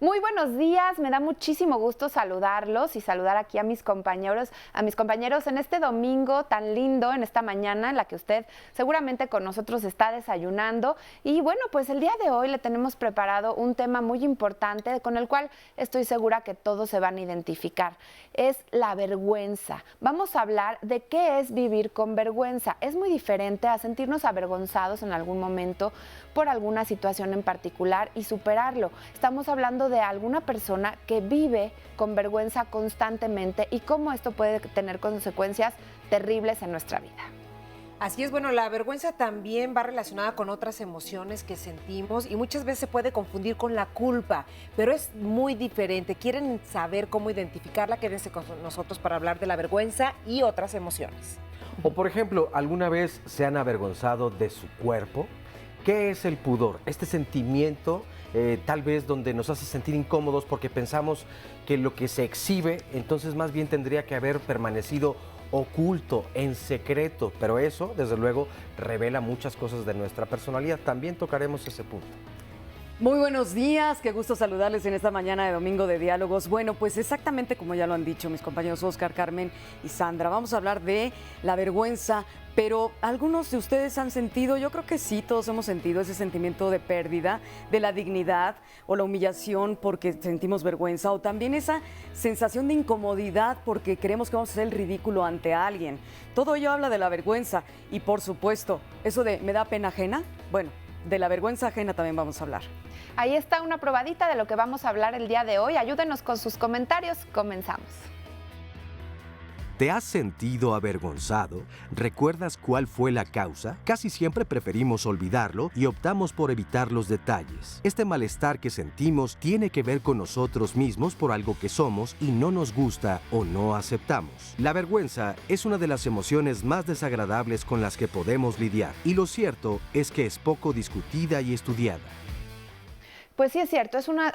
Muy buenos días, me da muchísimo gusto saludarlos y saludar aquí a mis compañeros en este domingo tan lindo, en esta mañana en la que usted seguramente con nosotros está desayunando. Y bueno, pues el día de hoy le tenemos preparado un tema muy importante con el cual estoy segura que todos se van a identificar. Es la vergüenza. Vamos a hablar de qué es vivir con vergüenza. Es muy diferente a sentirnos avergonzados en algún momento por alguna situación en particular y superarlo. Estamos hablando de alguna persona que vive con vergüenza constantemente y cómo esto puede tener consecuencias terribles en nuestra vida. Así es, bueno, la vergüenza también va relacionada con otras emociones que sentimos y muchas veces se puede confundir con la culpa, pero es muy diferente. ¿Quieren saber cómo identificarla? Quédense con nosotros para hablar de la vergüenza y otras emociones. O por ejemplo, ¿alguna vez se han avergonzado de su cuerpo? ¿Qué es el pudor? Este sentimiento tal vez donde nos hace sentir incómodos porque pensamos que lo que se exhibe entonces más bien tendría que haber permanecido oculto, en secreto, pero eso desde luego revela muchas cosas de nuestra personalidad. También tocaremos ese punto. Muy buenos días, qué gusto saludarles en esta mañana de Domingo de Diálogos. Bueno, pues exactamente como ya lo han dicho mis compañeros Oscar, Carmen y Sandra, vamos a hablar de la vergüenza, pero algunos de ustedes han sentido, yo creo que sí, todos hemos sentido ese sentimiento de pérdida de la dignidad o la humillación porque sentimos vergüenza, o también esa sensación de incomodidad porque creemos que vamos a hacer el ridículo ante alguien. Todo ello habla de la vergüenza y por supuesto, eso de ¿me da pena ajena? Bueno, de la vergüenza ajena también vamos a hablar. Ahí está una probadita de lo que vamos a hablar el día de hoy. Ayúdenos con sus comentarios. Comenzamos. ¿Te has sentido avergonzado? ¿Recuerdas cuál fue la causa? Casi siempre preferimos olvidarlo y optamos por evitar los detalles. Este malestar que sentimos tiene que ver con nosotros mismos por algo que somos y no nos gusta o no aceptamos. La vergüenza es una de las emociones más desagradables con las que podemos lidiar, y lo cierto es que es poco discutida y estudiada. Pues sí, es cierto, es una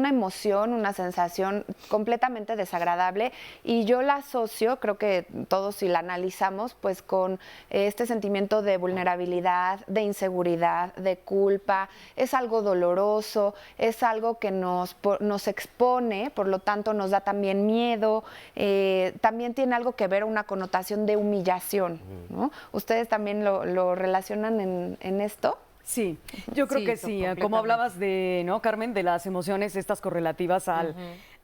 emoción, una sensación completamente desagradable y yo la asocio, creo que todos si la analizamos, pues con este sentimiento de vulnerabilidad, de inseguridad, de culpa. Es algo doloroso, es algo que nos expone, por lo tanto nos da también miedo, también tiene algo que ver una connotación de humillación, ¿no? ¿Ustedes también lo relacionan en esto? Sí, yo creo que sí, como hablabas de, ¿no, Carmen? De las emociones estas correlativas a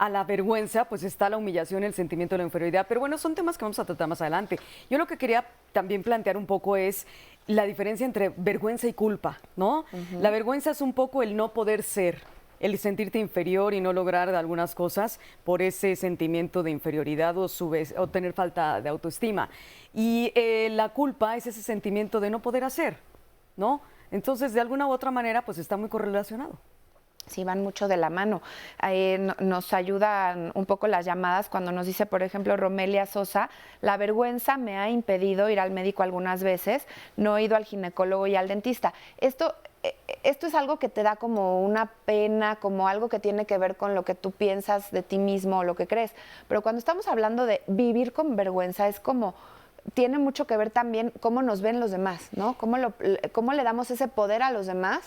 la vergüenza, pues está la humillación, el sentimiento de la inferioridad, pero bueno, son temas que vamos a tratar más adelante. Yo lo que quería también plantear un poco es la diferencia entre vergüenza y culpa, ¿no? La vergüenza es un poco el no poder ser, el sentirte inferior y no lograr algunas cosas por ese sentimiento de inferioridad o tener falta de autoestima. Y la culpa es ese sentimiento de no poder hacer, ¿no? Entonces, de alguna u otra manera, pues está muy correlacionado. Sí, van mucho de la mano. Nos ayudan un poco las llamadas cuando nos dice, por ejemplo, Romelia Sosa, la vergüenza me ha impedido ir al médico algunas veces, no he ido al ginecólogo y al dentista. Esto es algo que te da como una pena, como algo que tiene que ver con lo que tú piensas de ti mismo o lo que crees. Pero cuando estamos hablando de vivir con vergüenza, es como tiene mucho que ver también cómo nos ven los demás, ¿no? Cómo le damos ese poder a los demás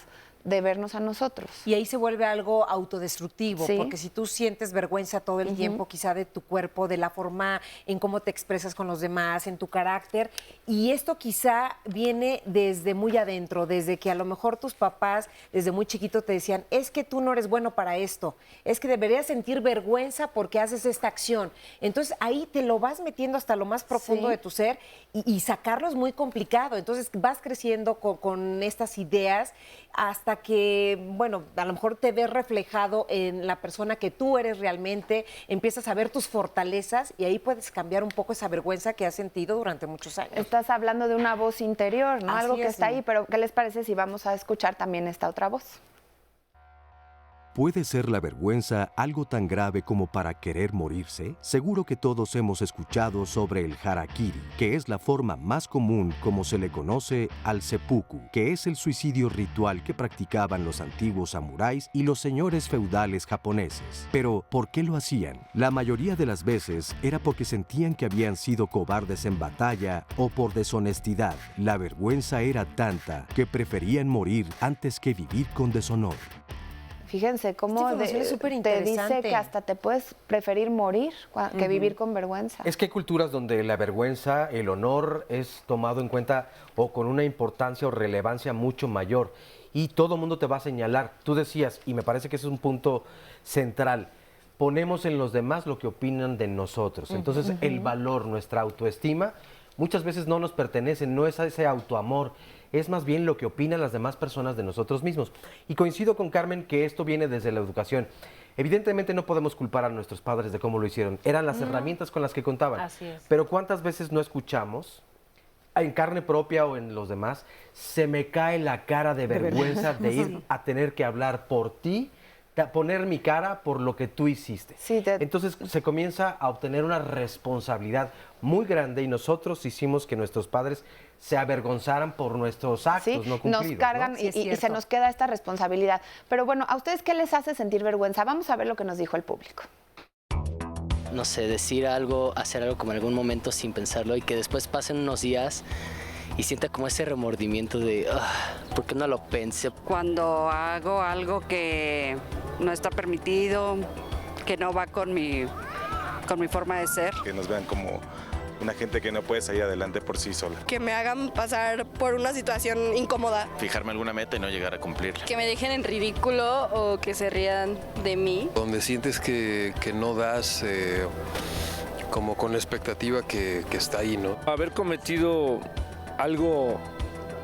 de vernos a nosotros. Y ahí se vuelve algo autodestructivo, ¿sí? Porque si tú sientes vergüenza todo el tiempo, quizá de tu cuerpo, de la forma en cómo te expresas con los demás, en tu carácter, y esto quizá viene desde muy adentro, desde que a lo mejor tus papás desde muy chiquito te decían, es que tú no eres bueno para esto, es que deberías sentir vergüenza porque haces esta acción. Entonces ahí te lo vas metiendo hasta lo más profundo de tu ser y sacarlo es muy complicado. Entonces vas creciendo con estas ideas hasta que, bueno, a lo mejor te ves reflejado en la persona que tú eres realmente, empiezas a ver tus fortalezas y ahí puedes cambiar un poco esa vergüenza que has sentido durante muchos años. Estás hablando de una voz interior, ¿no? Así algo que es, está sí. ahí, pero ¿qué les parece si vamos a escuchar también esta otra voz? ¿Puede ser la vergüenza algo tan grave como para querer morirse? Seguro que todos hemos escuchado sobre el harakiri, que es la forma más común como se le conoce al seppuku, que es el suicidio ritual que practicaban los antiguos samuráis y los señores feudales japoneses. Pero, ¿por qué lo hacían? La mayoría de las veces era porque sentían que habían sido cobardes en batalla o por deshonestidad. La vergüenza era tanta que preferían morir antes que vivir con deshonor. Fíjense cómo Esta información es te dice superinteresante. que hasta te puedes preferir morir que vivir con vergüenza. Es que hay culturas donde la vergüenza, el honor es tomado en cuenta o con una importancia o relevancia mucho mayor. Y todo el mundo te va a señalar. Tú decías, y me parece que ese es un punto central, ponemos en los demás lo que opinan de nosotros. Entonces, el valor, nuestra autoestima, muchas veces no nos pertenece, no es a ese autoamor, es más bien lo que opinan las demás personas de nosotros mismos. Y coincido con Carmen que esto viene desde la educación. Evidentemente no podemos culpar a nuestros padres de cómo lo hicieron. Eran las herramientas con las que contaban. Así es. Pero ¿cuántas veces no escuchamos, en carne propia o en los demás, se me cae la cara de vergüenza de ir a tener que hablar por ti, poner mi cara por lo que tú hiciste? Sí, Entonces se comienza a obtener una responsabilidad muy grande y nosotros hicimos que nuestros padres se avergonzaran por nuestros actos no cumplidos. Nos cargan ¿no? Sí, es y se cierto. nos queda esta responsabilidad. Pero bueno, ¿a ustedes qué les hace sentir vergüenza? Vamos a ver lo que nos dijo el público. No sé, decir algo, hacer algo como en algún momento sin pensarlo y que después pasen unos días y sienta como ese remordimiento de, ¿por qué no lo pensé? Cuando hago algo que no está permitido, que no va con mi forma de ser. Que nos vean como una gente que no puede salir adelante por sí sola. Que me hagan pasar por una situación incómoda. Fijarme alguna meta y no llegar a cumplirla. Que me dejen en ridículo o que se rían de mí. Donde sientes que no das como con la expectativa que está ahí, ¿no? Haber cometido algo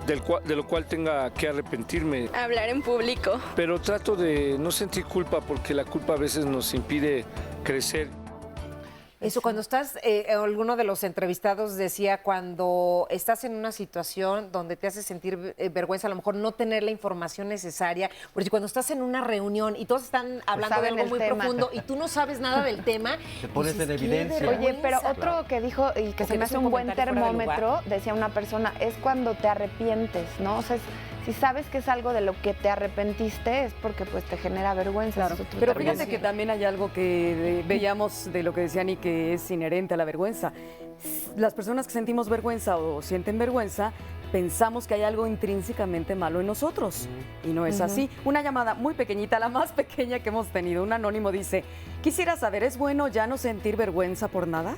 de lo cual tenga que arrepentirme. Hablar en público. Pero trato de no sentir culpa porque la culpa a veces nos impide crecer. Eso, cuando estás, alguno de los entrevistados decía, cuando estás en una situación donde te hace sentir vergüenza, a lo mejor no tener la información necesaria, porque cuando estás en una reunión y todos están hablando de saben algo el muy tema. profundo y tú no sabes nada del tema, Te pones dices, en "Qué evidencia". Oye, pero vergüenza". otro que dijo y que Porque se me no hace es un un buen comentario fuera de termómetro, lugar. decía una persona, es cuando te arrepientes, ¿no? O sea, si sabes que es algo de lo que te arrepentiste es porque pues te genera vergüenza. Claro. es otro Pero termómetro. fíjate que también hay algo que veíamos de lo que decían y que es inherente a la vergüenza. Las personas que sentimos vergüenza o sienten vergüenza, pensamos que hay algo intrínsecamente malo en nosotros. Y no es así. Una llamada muy pequeñita, la más pequeña que hemos tenido. Un anónimo dice, quisiera saber, ¿es bueno ya no sentir vergüenza por nada?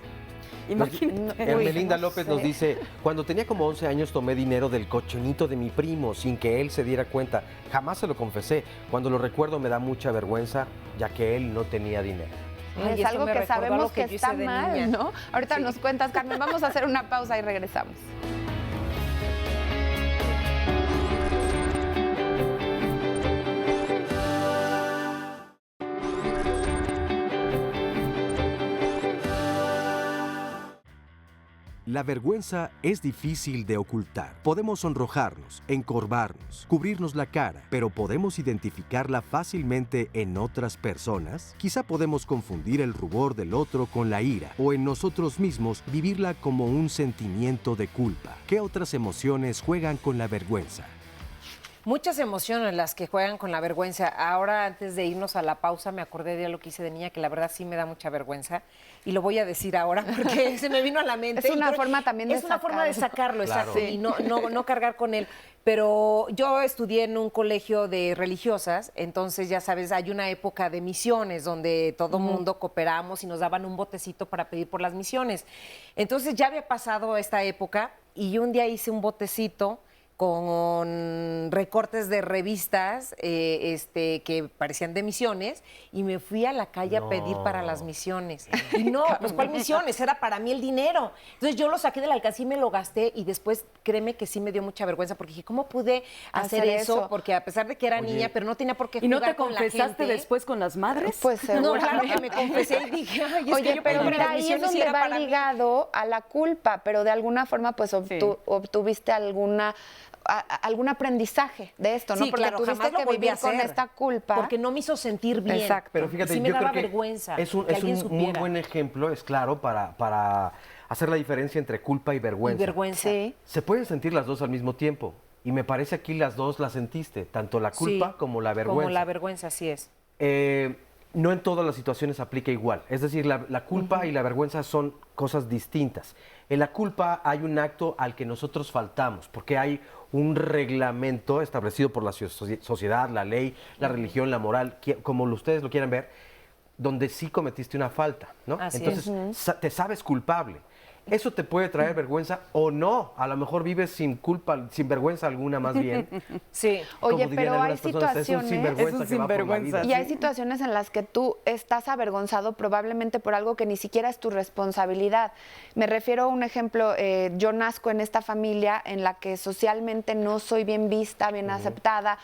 Imagínate. Hermelinda no López sé. nos dice, cuando tenía como 11 años tomé dinero del cochinito de mi primo sin que él se diera cuenta. Jamás se lo confesé. Cuando lo recuerdo me da mucha vergüenza, ya que él no tenía dinero. Ay, es esto algo me que recordó a sabemos lo que que yo está hice de mal, niña. ¿no? Ahorita nos cuentas, Carmen. Vamos a hacer una pausa y regresamos. La vergüenza es difícil de ocultar. Podemos sonrojarnos, encorvarnos, cubrirnos la cara, pero ¿podemos identificarla fácilmente en otras personas? Quizá podemos confundir el rubor del otro con la ira, o en nosotros mismos vivirla como un sentimiento de culpa. ¿Qué otras emociones juegan con la vergüenza? Muchas emociones las que juegan con la vergüenza. Ahora, antes de irnos a la pausa, me acordé de lo que hice de niña, que la verdad sí me da mucha vergüenza. Y lo voy a decir ahora porque se me vino a la mente. Es una Y forma también de Es una forma de sacarlo, Claro. exacto. Y no cargar con él. Pero yo estudié en un colegio de religiosas, entonces ya sabes, hay una época de misiones donde todo mundo cooperamos y nos daban un botecito para pedir por las misiones. Entonces ya había pasado esta época y yo un día hice un botecito con recortes de revistas que parecían de misiones y me fui a la calle a pedir para las misiones. Y no, pues ¿cuál misiones? Era para mí el dinero. Entonces yo lo saqué de la alcancía y me lo gasté y después créeme que sí me dio mucha vergüenza porque dije, ¿cómo pude hacer eso? Porque a pesar de que era niña, pero no tenía por qué ¿Y no jugar te con la confesaste gente. después con las madres? Pues No, claro seguramente. que me confesé y dije, ay, es Oye, que yo pero pedí mira, las ahí es misiones y donde era va para mí. ligado a la culpa, pero de alguna forma pues obtuviste algún aprendizaje de esto, ¿no? Sí, Porque claro, tuviste jamás lo que volví vivir a con hacer, esta culpa. porque no me hizo sentir bien. Exacto. Pero fíjate, Y sí me yo daba creo que vergüenza es un que alguien muy supiera. buen ejemplo, es claro, para hacer la diferencia entre culpa y Y vergüenza. vergüenza. Sí. Se pueden sentir las dos al mismo tiempo. Y me parece aquí las dos las sentiste, tanto la culpa Sí, como la vergüenza. Como la vergüenza, así es. no en todas las situaciones aplica igual. Es decir, la culpa y la vergüenza son cosas distintas. En la culpa hay un acto al que nosotros faltamos, porque hay un reglamento establecido por la sociedad, la ley, la religión, la moral, como ustedes lo quieran ver, donde sí cometiste una falta, ¿no? Así Entonces, te sabes culpable. Eso te puede traer vergüenza o no. A lo mejor vives sin culpa, sin vergüenza alguna más bien. Sí. Oye, Como dirían pero hay algunas personas, situaciones... es un sinvergüenza. Y hay situaciones en las que tú estás avergonzado probablemente por algo que ni siquiera es tu responsabilidad. Me refiero a un ejemplo, yo nazco en esta familia en la que socialmente no soy bien vista, bien aceptada,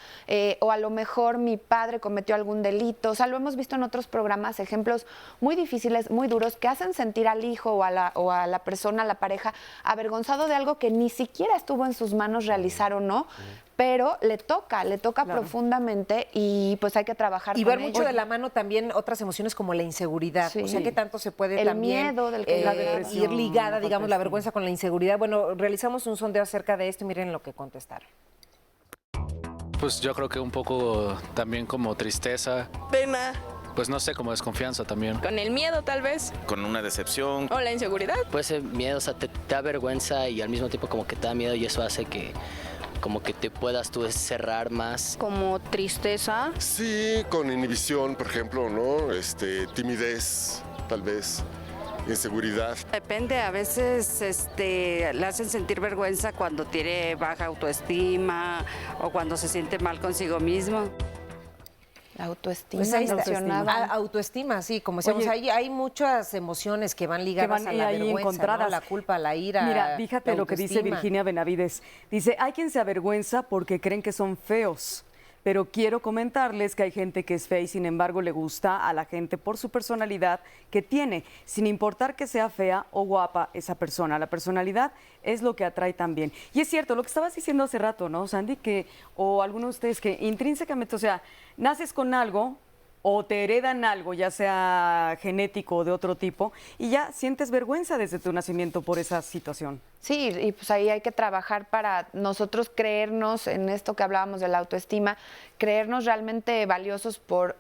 o a lo mejor mi padre cometió algún delito. O sea, lo hemos visto en otros programas, ejemplos muy difíciles, muy duros, que hacen sentir al hijo o a la persona, a la pareja, avergonzado de algo que ni siquiera estuvo en sus manos realizar o no, pero le toca profundamente y pues hay que trabajar y con ver ello. mucho de la mano también otras emociones como la inseguridad, Sí. o sea que tanto se puede El también miedo del que la depresión, ir ligada, la digamos, la falta de vergüenza con la inseguridad. Bueno, realizamos un sondeo acerca de esto y miren lo que contestaron. Pues yo creo que un poco también como tristeza, Pena, pues no sé, como desconfianza también. con el miedo tal vez, Con una decepción. o la inseguridad. Puede ser miedo, o sea, te da vergüenza y al mismo tiempo como que te da miedo y eso hace que como que te puedas tú cerrar más. Como tristeza. Sí, con inhibición, por ejemplo, ¿no? Timidez, tal vez, inseguridad. Depende, a veces le hacen sentir vergüenza cuando tiene baja autoestima o cuando se siente mal consigo mismo. La autoestima, Pues ahí está. mencionaba. Autoestima, sí, como decíamos, Oye, hay muchas emociones que van ligadas van a la ahí vergüenza, encontradas. ¿no? La culpa, la ira. Mira, fíjate la lo que dice autoestima. Virginia Benavides. Dice, hay quien se avergüenza porque creen que son feos. Pero quiero comentarles que hay gente que es fea y sin embargo le gusta a la gente por su personalidad que tiene, sin importar que sea fea o guapa esa persona. La personalidad es lo que atrae también. Y es cierto, lo que estabas diciendo hace rato, ¿no, Sandy? O alguno de ustedes que intrínsecamente, o sea, naces con algo o te heredan algo, ya sea genético o de otro tipo, y ya sientes vergüenza desde tu nacimiento por esa situación. Sí, y pues ahí hay que trabajar para nosotros creernos en esto que hablábamos de la autoestima, creernos realmente valiosos por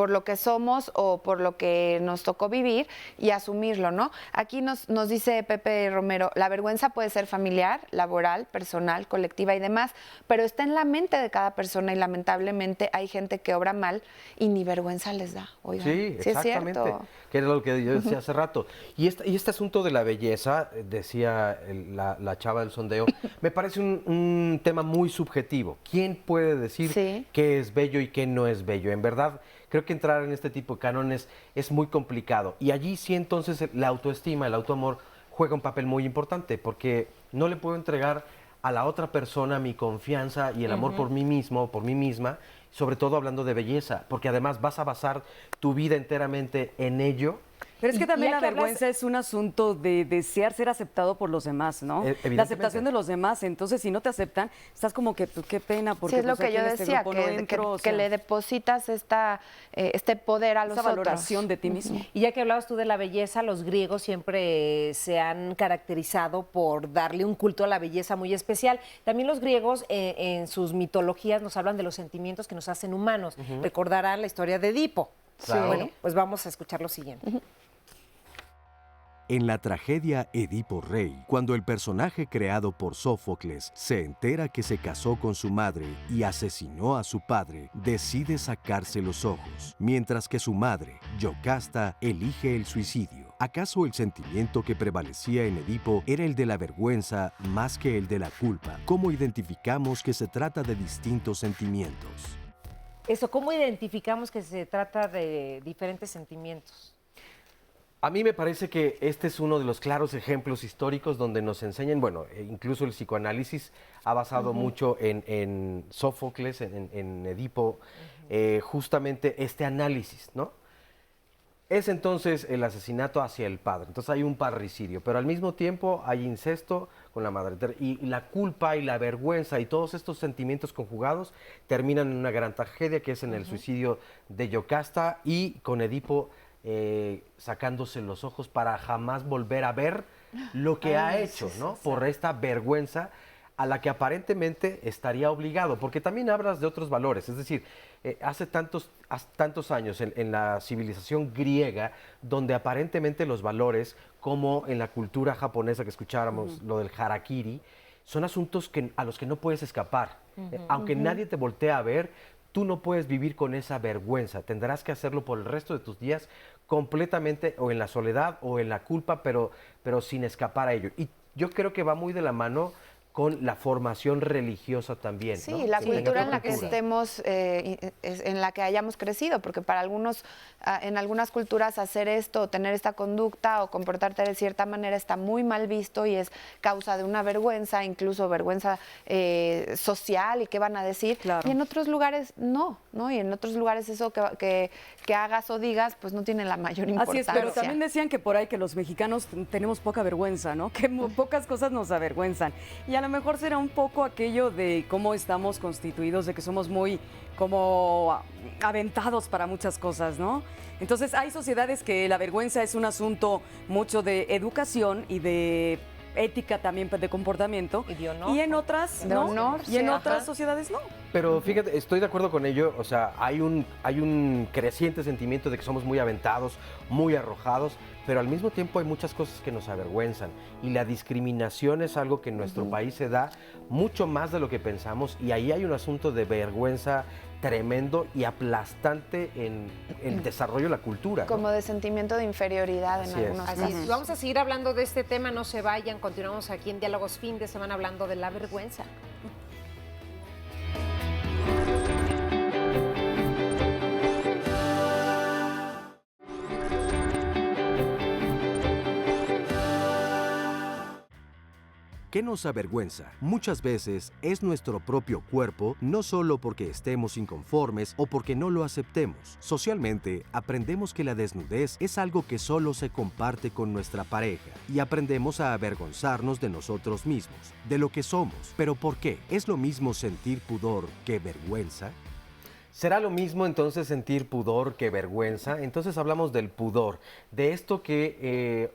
lo que somos o por lo que nos tocó vivir y asumirlo, ¿no? Aquí nos dice Pepe Romero, la vergüenza puede ser familiar, laboral, personal, colectiva y demás, pero está en la mente de cada persona y lamentablemente hay gente que obra mal y ni vergüenza les da. Oigan, Sí, exactamente. es cierto. Que era lo que yo decía hace rato. Y este asunto de la belleza, decía la chava del sondeo, me parece un tema muy subjetivo. ¿Quién puede decir qué es bello y qué no es bello? En verdad, creo que entrar en este tipo de cánones es muy complicado. Y allí sí entonces la autoestima, el autoamor juega un papel muy importante porque no le puedo entregar a la otra persona mi confianza y el amor por mí mismo, por mí misma, sobre todo hablando de belleza, porque además vas a basar tu vida enteramente en ello. Pero es que también la ya que vergüenza es un asunto de desear ser aceptado por los demás, ¿no? Evidentemente. La aceptación de los demás. Entonces, si no te aceptan, estás como que, pues, qué pena, porque Sí, es lo pues, que yo aquí en este decía, grupo no entro, o que sea, le depositas este poder a los esa otros. valoración de ti mismo. Y ya que hablabas tú de la belleza, los griegos siempre se han caracterizado por darle un culto a la belleza muy especial. También los griegos en sus mitologías nos hablan de los sentimientos que nos hacen humanos. Recordarán la historia de Edipo. Claro. Bueno, pues vamos a escuchar lo siguiente. En la tragedia Edipo Rey, cuando el personaje creado por Sófocles se entera que se casó con su madre y asesinó a su padre, decide sacarse los ojos, mientras que su madre, Yocasta, elige el suicidio. ¿Acaso el sentimiento que prevalecía en Edipo era el de la vergüenza más que el de la culpa? ¿Cómo identificamos que se trata de distintos sentimientos? Eso, ¿cómo identificamos que se trata de diferentes sentimientos? A mí me parece que este es uno de los claros ejemplos históricos donde nos enseñan, bueno, incluso el psicoanálisis ha basado mucho en Sófocles, en Edipo, justamente este análisis, ¿no? Es entonces el asesinato hacia el padre, entonces hay un parricidio, pero al mismo tiempo hay incesto con la madre. Y la culpa y la vergüenza y todos estos sentimientos conjugados terminan en una gran tragedia que es en el suicidio de Yocasta y con Edipo sacándose los ojos para jamás volver a ver lo que ha hecho, ¿no? Por esta vergüenza a la que aparentemente estaría obligado, porque también hablas de otros valores, es decir, hace tantos años en la civilización griega, donde aparentemente los valores, como en la cultura japonesa que escucháramos, lo del harakiri, son asuntos a los que no puedes escapar. Aunque nadie te voltee a ver, tú no puedes vivir con esa vergüenza, tendrás que hacerlo por el resto de tus días completamente o en la soledad o en la culpa, pero sin escapar a ello. Y yo creo que va muy de la mano con la formación religiosa también. Sí, ¿no? la cultura en la que cultura. estemos, en la que hayamos crecido, porque para algunos, en algunas culturas hacer esto, o tener esta conducta o comportarte de cierta manera está muy mal visto y es causa de una vergüenza, incluso vergüenza social y qué van a decir. Claro. Y en otros lugares no, ¿no? Y en otros lugares eso que hagas o digas, pues no tiene la mayor importancia. Así es, pero también decían que por ahí que los mexicanos tenemos poca vergüenza, ¿no? Que pocas cosas nos avergüenzan. Y a lo mejor será un poco aquello de cómo estamos constituidos, de que somos muy como aventados para muchas cosas, ¿no? Entonces hay sociedades que la vergüenza es un asunto mucho de educación y de ética también, de comportamiento. Y de honor. Y en otras De no. honor, Y en sí, otras ajá. sociedades no. Pero fíjate, estoy de acuerdo con ello, o sea, hay un creciente sentimiento de que somos muy aventados, muy arrojados, pero al mismo tiempo hay muchas cosas que nos avergüenzan y la discriminación es algo que en nuestro país se da mucho más de lo que pensamos y ahí hay un asunto de vergüenza tremendo y aplastante en el desarrollo de la cultura, ¿no? Como de sentimiento de inferioridad en Así es. algunos Así casos. es. Vamos a seguir hablando de este tema, no se vayan, continuamos aquí en Diálogos Fin de Semana hablando de la vergüenza. ¿Qué nos avergüenza? Muchas veces es nuestro propio cuerpo, no solo porque estemos inconformes o porque no lo aceptemos. Socialmente, aprendemos que la desnudez es algo que solo se comparte con nuestra pareja y aprendemos a avergonzarnos de nosotros mismos, de lo que somos. ¿Pero por qué? ¿Es lo mismo sentir pudor que vergüenza? ¿Será lo mismo entonces sentir pudor que vergüenza? Entonces hablamos del pudor, de esto que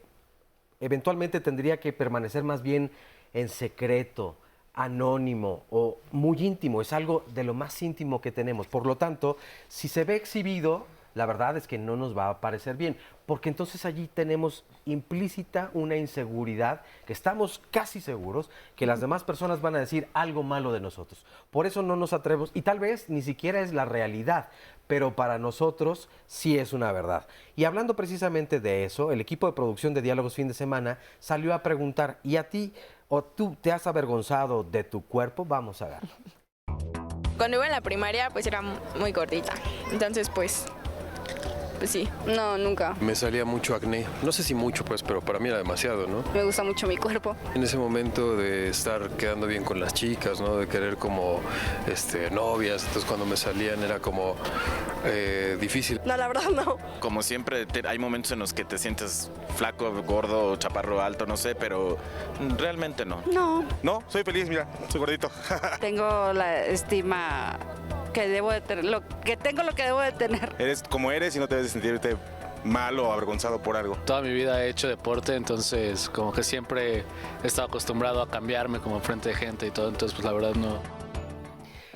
eventualmente tendría que permanecer más bien en secreto, anónimo o muy íntimo. Es algo de lo más íntimo que tenemos. Por lo tanto, si se ve exhibido, la verdad es que no nos va a parecer bien, porque entonces allí tenemos implícita una inseguridad que estamos casi seguros que las demás personas van a decir algo malo de nosotros. Por eso no nos atrevemos, y tal vez ni siquiera es la realidad, pero para nosotros sí es una verdad. Y hablando precisamente de eso, el equipo de producción de Diálogos Fin de Semana salió a preguntar, ¿y a ti o tú te has avergonzado de tu cuerpo? Vamos a ver. Cuando iba en la primaria, pues era muy gordita. Entonces, pues sí. No, nunca. Me salía mucho acné. No sé si mucho, pues, pero para mí era demasiado, ¿no? Me gusta mucho mi cuerpo. En ese momento de estar quedando bien con las chicas, ¿no? De querer como novias. Entonces cuando me salían era como difícil. No, la verdad no. Como siempre, hay momentos en los que te sientes flaco, gordo, chaparro, alto, no sé, pero realmente no. No, No, soy feliz, mira, soy gordito. tengo la estima que debo de tener, lo que debo de tener. Eres como eres y no te debes de sentirte mal o avergonzado por algo. Toda mi vida he hecho deporte, entonces como que siempre he estado acostumbrado a cambiarme como enfrente de gente y todo, entonces pues la verdad no.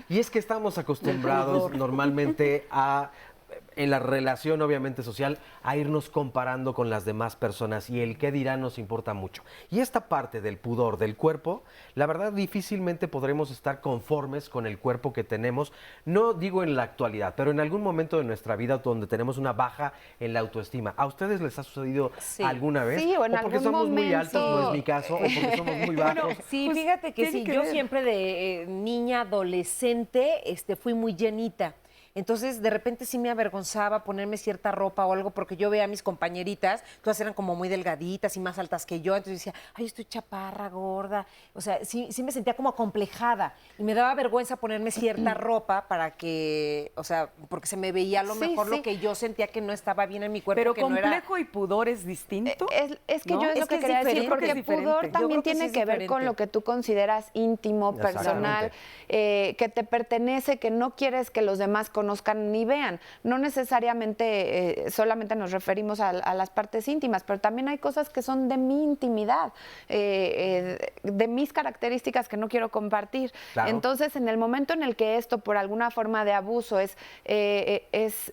Y es que estamos acostumbrados normalmente en la relación obviamente social, a irnos comparando con las demás personas y el qué dirán nos importa mucho. Y esta parte del pudor del cuerpo, la verdad difícilmente podremos estar conformes con el cuerpo que tenemos, no digo en la actualidad, pero en algún momento de nuestra vida donde tenemos una baja en la autoestima. ¿A ustedes les ha sucedido alguna vez? Sí, o en porque algún somos muy momento. altos, no es mi caso, o porque somos muy bajos. Bueno, sí, Pues, fíjate que tiene sí, que yo ver. siempre de niña, adolescente, fui muy llenita. Entonces, de repente sí me avergonzaba ponerme cierta ropa o algo porque yo veía a mis compañeritas, todas eran como muy delgaditas y más altas que yo, entonces decía, ay, estoy chaparra, gorda. O sea, sí me sentía como acomplejada y me daba vergüenza ponerme cierta ropa para que, o sea, porque se me veía a lo Sí, mejor sí. lo que yo sentía que no estaba bien en mi cuerpo. Pero que no era... complejo y pudor es distinto. Es que ¿no? yo es lo que es quería decir, diferente, porque es diferente. pudor Yo también creo que sí tiene es que ver con diferente. lo que tú consideras íntimo, Exactamente. personal, que te pertenece, que no quieres que los demás conozcan conozcan ni vean. No necesariamente solamente nos referimos a las partes íntimas, pero también hay cosas que son de mi intimidad, de mis características que no quiero compartir. Claro. Entonces, en el momento en el que esto por alguna forma de abuso es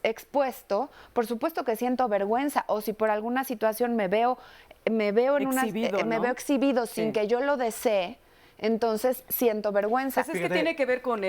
expuesto, por supuesto que siento vergüenza, o si por alguna situación me veo exhibido sin que yo lo desee, entonces siento vergüenza. Pues es que tiene que ver con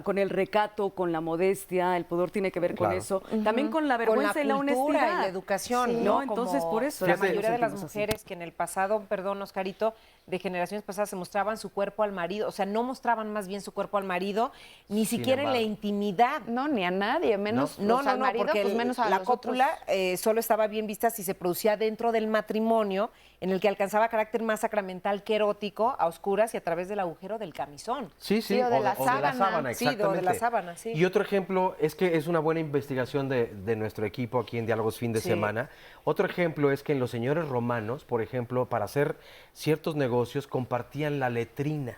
con el recato, con la modestia, el pudor tiene que ver con eso. También con la vergüenza y la honestidad. Y la educación, sí, ¿no? Entonces, como por eso. La mayoría de las mujeres que en el pasado, perdón, Oscarito, de generaciones pasadas se mostraban su cuerpo al marido, o sea, no mostraban más bien su cuerpo al marido, ni siquiera en la intimidad. No, ni a nadie, menos al marido, porque pues menos a la los cópula solo estaba bien vista si se producía dentro del matrimonio, en el que alcanzaba carácter más sacramental que erótico, a oscuras y a través del agujero del camisón. Sí, o de la sábana. Sí, o de la sábana, sí. Y otro ejemplo es que es una buena investigación de nuestro equipo aquí en Diálogos Fin de Semana. Otro ejemplo es que en los señores romanos, por ejemplo, para hacer ciertos negocios compartían la letrina.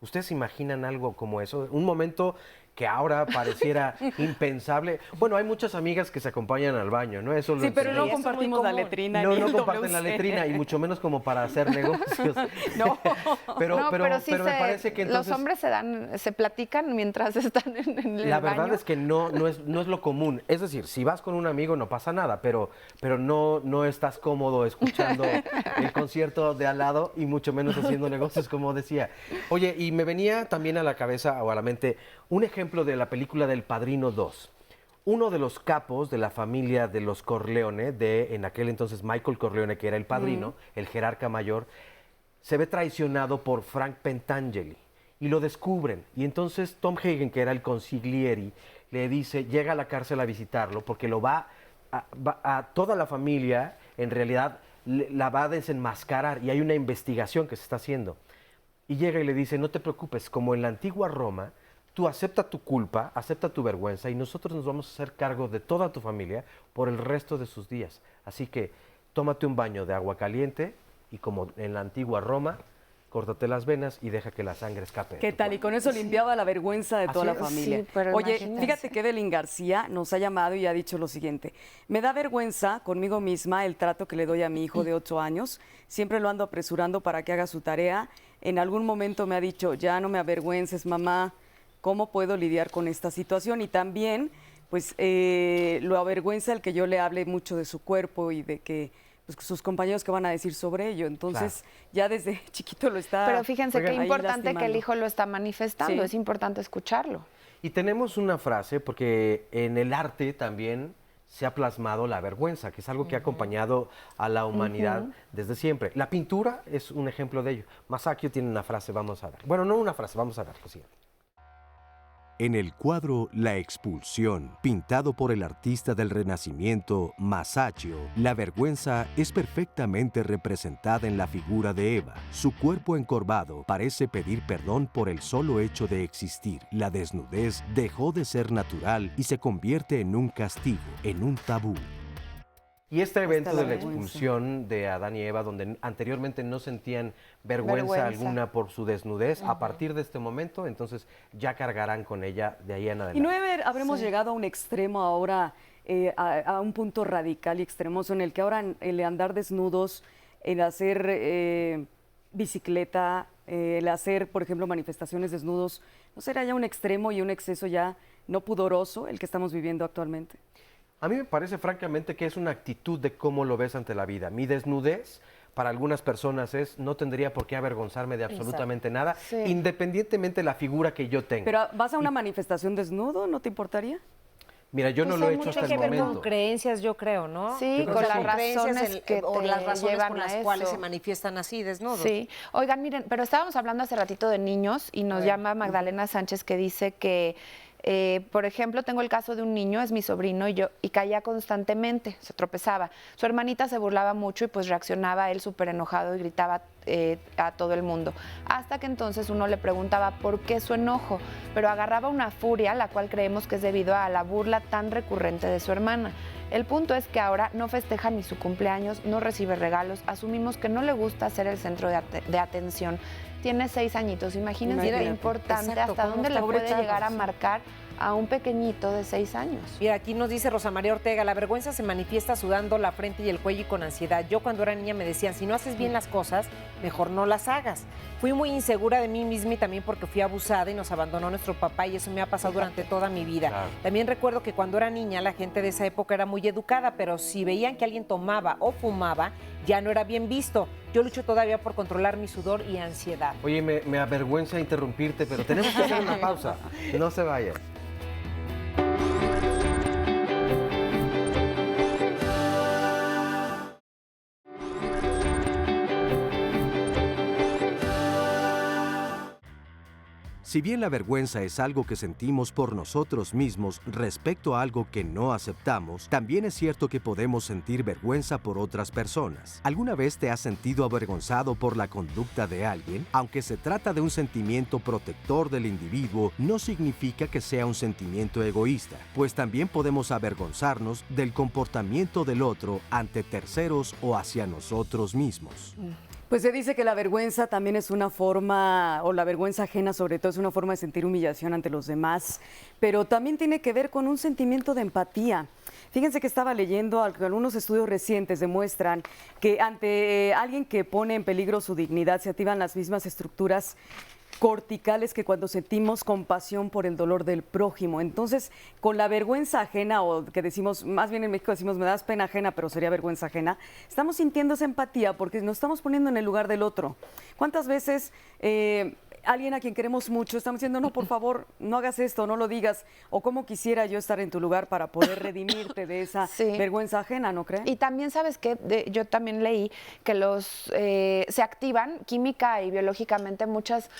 ¿Ustedes se imaginan algo como eso? Un momento que ahora pareciera impensable. Bueno, hay muchas amigas que se acompañan al baño, ¿no? Eso sí, pero no compartimos la letrina. No comparten la letrina y mucho menos como para hacer negocios. pero me parece que entonces... Los hombres se platican mientras están en el baño. La verdad es que no es lo común. Es decir, si vas con un amigo no pasa nada, pero no estás cómodo escuchando el concierto de al lado y mucho menos haciendo negocios, como decía. Oye, y me venía también a la cabeza o a la mente un ejemplo de la película del Padrino 2. Uno de los capos de la familia de los Corleone, en aquel entonces Michael Corleone, que era el padrino, el jerarca mayor, se ve traicionado por Frank Pentangeli y lo descubren. Y entonces Tom Hagen, que era el consigliere, le dice, llega a la cárcel a visitarlo porque lo va a toda la familia, en realidad la va a desenmascarar y hay una investigación que se está haciendo. Y llega y le dice, no te preocupes, como en la antigua Roma, tú acepta tu culpa, acepta tu vergüenza y nosotros nos vamos a hacer cargo de toda tu familia por el resto de sus días. Así que tómate un baño de agua caliente y como en la antigua Roma, córtate las venas y deja que la sangre escape. ¿Qué tal? Y con eso limpiaba la vergüenza de toda la familia. Sí, pero oye, imagínate. fíjate que Evelyn García nos ha llamado y ha dicho lo siguiente. Me da vergüenza conmigo misma el trato que le doy a mi hijo de 8 años. Siempre lo ando apresurando para que haga su tarea. En algún momento me ha dicho, ya no me avergüences, mamá. ¿Cómo puedo lidiar con esta situación? Y también, pues, lo avergüenza el que yo le hable mucho de su cuerpo y de que pues, sus compañeros que van a decir sobre ello. Entonces, ya desde chiquito lo está. Pero fíjense qué importante lastimando. que el hijo lo está manifestando. Sí. Es importante escucharlo. Y tenemos una frase, porque en el arte también se ha plasmado la vergüenza, que es algo que ha acompañado a la humanidad desde siempre. La pintura es un ejemplo de ello. Masaccio tiene una frase, vamos a ver. Bueno, no una frase, vamos a ver lo siguiente. En el cuadro La expulsión, pintado por el artista del Renacimiento, Masaccio, la vergüenza es perfectamente representada en la figura de Eva. Su cuerpo encorvado parece pedir perdón por el solo hecho de existir. La desnudez dejó de ser natural y se convierte en un castigo, en un tabú. Y este evento de la vergüenza. expulsión de Adán y Eva, donde anteriormente no sentían vergüenza alguna por su desnudez, a partir de este momento, entonces ya cargarán con ella de ahí en adelante. Y no habremos llegado a un extremo ahora, a un punto radical y extremoso en el que ahora el andar desnudos, el hacer bicicleta, el hacer, por ejemplo, manifestaciones desnudos, ¿no será ya un extremo y un exceso ya no pudoroso el que estamos viviendo actualmente? A mí me parece francamente que es una actitud de cómo lo ves ante la vida. Mi desnudez, para algunas personas no tendría por qué avergonzarme de absolutamente nada, independientemente de la figura que yo tenga. Pero ¿vas a una manifestación desnudo? ¿No te importaría? Mira, yo no lo he hecho hasta el momento. Tiene que ver con creencias, yo creo, ¿no? Sí, con las razones que o las razones llevan por las a cuales eso. se manifiestan así, desnudos. Sí. Oigan, miren, pero estábamos hablando hace ratito de niños y nos llama Magdalena Sánchez que dice que por ejemplo, tengo el caso de un niño, es mi sobrino, y caía constantemente, se tropezaba. Su hermanita se burlaba mucho y pues reaccionaba él súper enojado y gritaba a todo el mundo. Hasta que entonces uno le preguntaba por qué su enojo, pero agarraba una furia, la cual creemos que es debido a la burla tan recurrente de su hermana. El punto es que ahora no festeja ni su cumpleaños, no recibe regalos, asumimos que no le gusta ser el centro de atención. Tiene 6 añitos, imagínense lo importante, hasta dónde le puede llegar a marcar a un pequeñito de 6 años. Y aquí nos dice Rosa María Ortega, la vergüenza se manifiesta sudando la frente y el cuello y con ansiedad. Yo cuando era niña me decían, si no haces bien las cosas, mejor no las hagas. Fui muy insegura de mí misma y también porque fui abusada y nos abandonó nuestro papá y eso me ha pasado durante toda mi vida. Claro. También recuerdo que cuando era niña la gente de esa época era muy educada, pero si veían que alguien tomaba o fumaba, ya no era bien visto. Yo lucho todavía por controlar mi sudor y ansiedad. Oye, me avergüenza interrumpirte, pero tenemos que hacer una pausa. No se vayan. Si bien la vergüenza es algo que sentimos por nosotros mismos respecto a algo que no aceptamos, también es cierto que podemos sentir vergüenza por otras personas. ¿Alguna vez te has sentido avergonzado por la conducta de alguien? Aunque se trata de un sentimiento protector del individuo, no significa que sea un sentimiento egoísta, pues también podemos avergonzarnos del comportamiento del otro ante terceros o hacia nosotros mismos. Pues se dice que la vergüenza también es una forma, o la vergüenza ajena sobre todo, es una forma de sentir humillación ante los demás, pero también tiene que ver con un sentimiento de empatía. Fíjense que estaba leyendo, algunos estudios recientes demuestran que ante alguien que pone en peligro su dignidad se activan las mismas estructuras corticales que cuando sentimos compasión por el dolor del prójimo. Entonces, con la vergüenza ajena, o que decimos, más bien en México decimos, me das pena ajena, pero sería vergüenza ajena, estamos sintiendo esa empatía porque nos estamos poniendo en el lugar del otro. ¿Cuántas veces alguien a quien queremos mucho estamos diciendo, no, por favor, no hagas esto, no lo digas, o cómo quisiera yo estar en tu lugar para poder redimirte de esa vergüenza ajena, ¿no crees? Y también, ¿sabes qué? Yo también leí que se activan química y biológicamente muchas.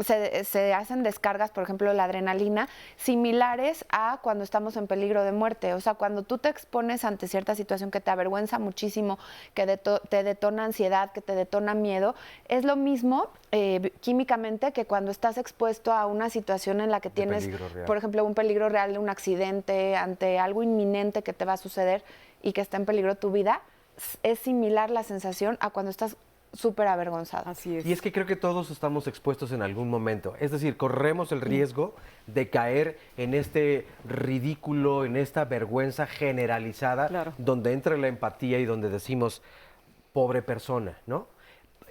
Se hacen descargas, por ejemplo, la adrenalina, similares a cuando estamos en peligro de muerte. O sea, cuando tú te expones ante cierta situación que te avergüenza muchísimo, que te detona ansiedad, que te detona miedo, es lo mismo químicamente que cuando estás expuesto a una situación en la que tienes, por ejemplo, un peligro real de un accidente, ante algo inminente que te va a suceder y que está en peligro tu vida. Es similar la sensación a cuando estás súper avergonzado. Así es. Y es que creo que todos estamos expuestos en algún momento. Es decir, corremos el riesgo de caer en este ridículo, en esta vergüenza generalizada, donde entra la empatía y donde decimos, pobre persona, ¿no?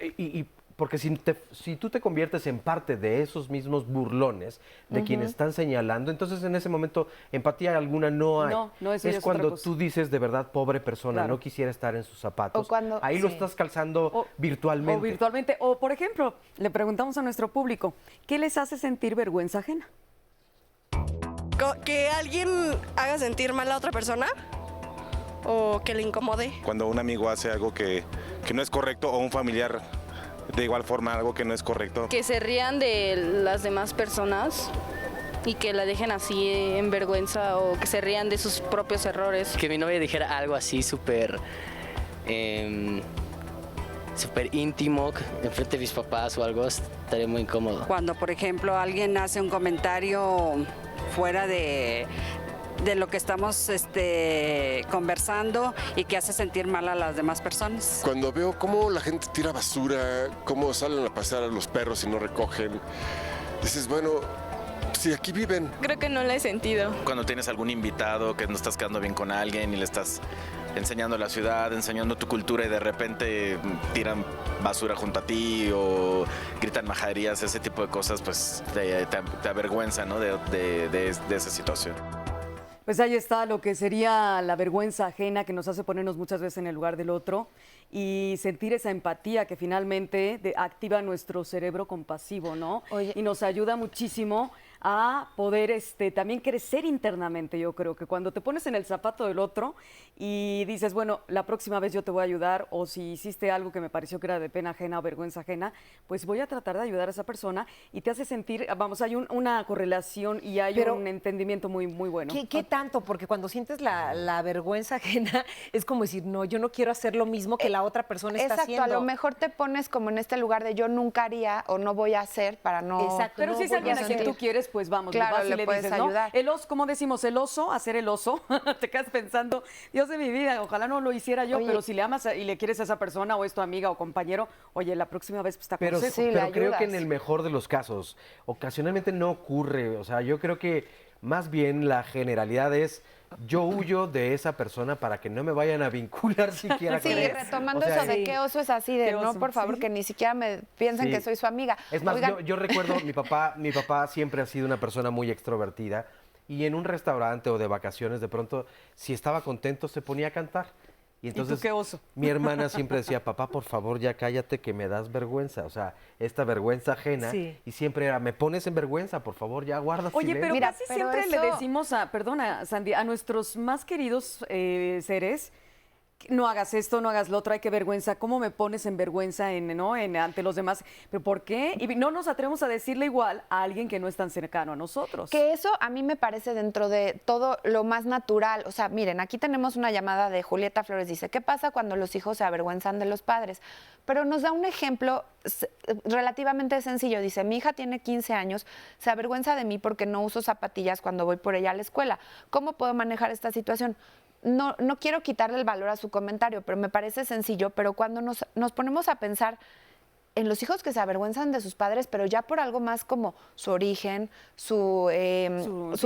Y porque si tú te conviertes en parte de esos mismos burlones de quienes están señalando, entonces en ese momento empatía alguna no hay. No, eso es cuando tú dices de verdad, pobre persona, no quisiera estar en sus zapatos. O cuando, ahí lo estás calzando virtualmente. O virtualmente. O, por ejemplo, le preguntamos a nuestro público, ¿qué les hace sentir vergüenza ajena? Que alguien haga sentir mal a otra persona o que le incomode. Cuando un amigo hace algo que no es correcto o un familiar de igual forma algo que no es correcto. Que se rían de las demás personas y que la dejen así en vergüenza o que se rían de sus propios errores. Que mi novia dijera algo así súper íntimo enfrente de mis papás o algo, estaría muy incómodo. Cuando, por ejemplo, alguien hace un comentario fuera de lo que estamos conversando y que hace sentir mal a las demás personas. Cuando veo cómo la gente tira basura, cómo salen a pasear a los perros y no recogen, dices, bueno, si aquí viven. Creo que no la he sentido. Cuando tienes algún invitado que no estás quedando bien con alguien y le estás enseñando la ciudad, enseñando tu cultura y de repente tiran basura junto a ti o gritan majaderías, ese tipo de cosas, pues te avergüenza, ¿no? de esa situación. Pues ahí está lo que sería la vergüenza ajena que nos hace ponernos muchas veces en el lugar del otro y sentir esa empatía que finalmente activa nuestro cerebro compasivo, ¿no? Oye. Y nos ayuda muchísimo a poder también crecer internamente. Yo creo que cuando te pones en el zapato del otro y dices, bueno, la próxima vez yo te voy a ayudar, o si hiciste algo que me pareció que era de pena ajena o vergüenza ajena, pues voy a tratar de ayudar a esa persona y te hace sentir, vamos, hay una correlación y hay un entendimiento muy, muy bueno. ¿Qué tanto? Porque cuando sientes la vergüenza ajena es como decir, no, yo no quiero hacer lo mismo que la otra persona está haciendo. Exacto, a lo mejor te pones como en este lugar de yo nunca haría o no voy a hacer para no... Exacto. Pero si es alguien a quien tú quieres, pues vamos, claro, le puedes dices, ayudar. ¿no? El oso, ¿cómo decimos? El oso, hacer el oso. Te quedas pensando, Dios de mi vida, ojalá no lo hiciera yo, pero si le amas y le quieres a esa persona o es tu amiga o compañero, oye, la próxima vez pues te aconsejo. Pero creo que en el mejor de los casos, ocasionalmente no ocurre. O sea, yo creo que más bien la generalidad es yo huyo de esa persona para que no me vayan a vincular siquiera Sí, con él. retomando O sea, eso de qué oso es así, de Qué no, oso, por favor, sí. que ni siquiera me piensen Sí. que soy su amiga. Es más, Oigan, yo recuerdo, mi papá siempre ha sido una persona muy extrovertida y en un restaurante o de vacaciones, de pronto, si estaba contento, se ponía a cantar. Y entonces, qué oso? mi hermana siempre decía, papá, por favor, ya cállate que me das vergüenza. O sea, esta vergüenza ajena. Sí. Y siempre era, me pones en vergüenza, por favor, ya guarda Oye, silencio. pero Mira, casi pero siempre le eso- decimos perdona, Sandy, a nuestros más queridos seres, no hagas esto, no hagas lo otro, ay, qué vergüenza, ¿cómo me pones en vergüenza ante los demás? ¿Pero por qué? Y no nos atrevemos a decirle igual a alguien que no es tan cercano a nosotros. que eso a mí me parece dentro de todo lo más natural. O sea, miren, aquí tenemos una llamada de Julieta Flores. Dice, ¿qué pasa cuando los hijos se avergüenzan de los padres? Pero nos da un ejemplo relativamente sencillo. Dice, mi hija tiene 15 años, se avergüenza de mí porque no uso zapatillas cuando voy por ella a la escuela. ¿Cómo puedo manejar esta situación? No quiero quitarle el valor a su comentario, pero me parece sencillo. Pero cuando nos ponemos a pensar en los hijos que se avergüenzan de sus padres, pero ya por algo más como su origen, su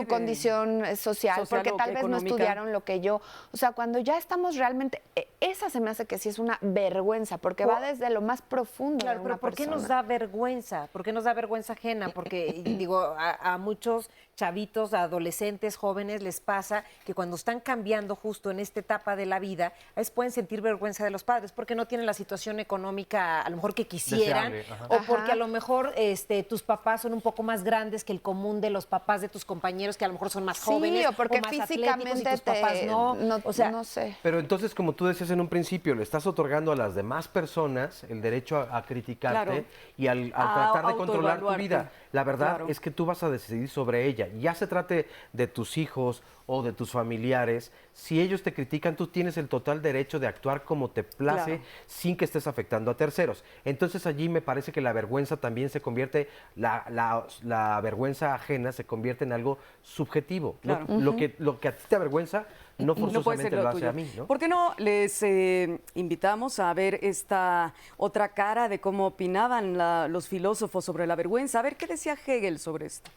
condición social, porque o tal vez no económica. estudiaron lo que yo. O sea, cuando ya estamos realmente, esa se me hace que sí es una vergüenza, porque va desde lo más profundo Claro, de pero una ¿por qué nos persona. da vergüenza? ¿Por qué nos da vergüenza ajena? Porque, digo, a muchos chavitos, a adolescentes, jóvenes, les pasa que cuando están cambiando justo en esta etapa de la vida, a veces pueden sentir vergüenza de los padres porque no tienen la situación económica a lo mejor que quisieran, Deseable, ajá. o porque a lo mejor tus papás son un poco más grandes que el común de los papás de tus compañeros, que a lo mejor son más Sí, jóvenes o porque más físicamente atléticos y tus papás no. O sea, no sé. Pero entonces, como tú decías en un principio, le estás otorgando a las demás personas el derecho a criticarte Claro. y al A tratar de controlar tu autoevaluarte. vida. La verdad Claro. es que tú vas a decidir sobre ella. Ya se trate de tus hijos o de tus familiares. Si ellos te critican, tú tienes el total derecho de actuar como te place Claro. sin que estés afectando a terceros. Entonces allí me parece que la vergüenza también se convierte, la vergüenza ajena se convierte en algo subjetivo. Claro. Lo que a ti te avergüenza no puede ser forzosamente lo lo hace tuyo. a mí, ¿no? ¿Por qué no les invitamos a ver esta otra cara de cómo opinaban los filósofos sobre la vergüenza? A ver qué decía Hegel sobre esto.